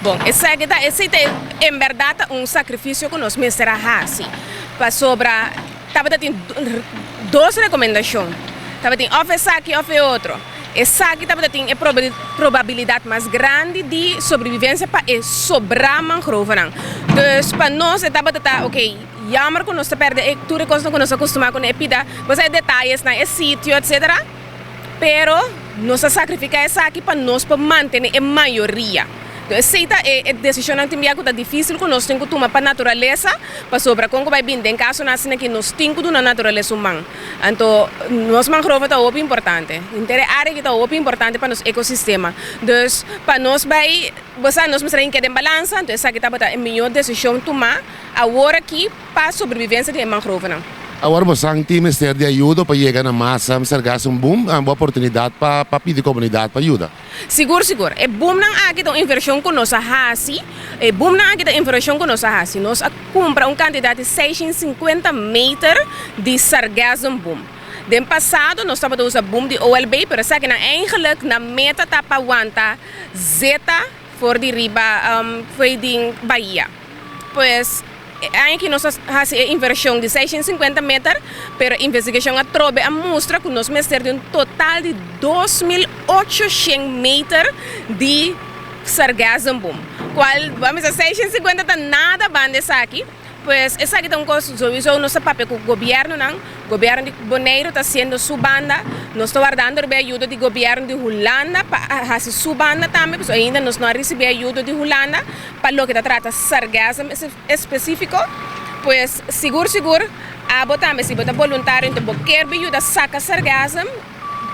Bom, esse é em verdade um sacrifício que nós mesmos fazemos. Para sobra, tem duas recomendações. Tem esse aqui, outro. Esse aqui tem a probabilidade mais grande de sobrevivência para sobrar mangrove. Então, para nós, ok, jammer que nós perdemos tudo que nós acostumamos com a epida, você detalhes na sítio, etc. Pero nós sacrificamos isso aqui para nós manter a maioria. Então, essa é a decisão que é difícil que nós temos que tomar para a natureza, para sobre como vai vir em caso que nós temos que na natureza humana. Então, nós mangrove é muito importante. Inteira área que é muito importante para o nosso ecossistema. Então, para nós nós temos que ter balança. Então, essa é a melhor decisão que tomar agora aqui para a sobrevivência de mangrove. Agora você tem um ministério de ajuda para chegar na massa, mas um boom, uma oportunidade para pedir comunidade para ajuda. Seguro. É boom não aqui da inversão que nós fazemos. É boom não aqui da inversão que nós fazemos. Nós compramos quantidade de 650 metros de sargassum boom. No passado, nós estávamos usando boom de OLB, mas aqui eigenlijk na meta está para aguentar zeta for de riba, foi de Bahia. Pois aqui nós fazemos a inversão de 650 metros, mas a investigação mostra que nós temos um total de 2.800 metros de sargassum boom. Qual, vamos a 650 está nada bom dessa aqui. Pois essa aqui é uma coisa que nosso papel com o governo de Bonaire está sendo sua banda, nós estamos guardando a ajuda do governo de Holanda para fazer sua banda também, porque ainda nós não recebemos ajuda de Holanda para o que trata sargassum específico, pois seguro, também se você voluntário, então quer ajuda saca sargassum,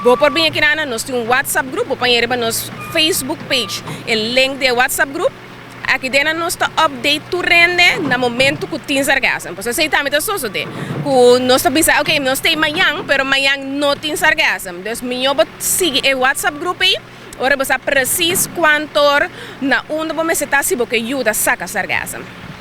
vou por bem aqui nós temos um WhatsApp grupo, vou pôr para nosso Facebook page, o link do WhatsApp grupo. Aqui dentro nós estamos update tu rende no momento que tem sargassum. Porque sei também que nós estamos pensando, ok, nós temos amanhã, mas amanhã não tem sargassum. Então, melhor seguir o WhatsApp grupo aí, ora você precisa quanto na onde você está se você ajuda a sacar sargassum.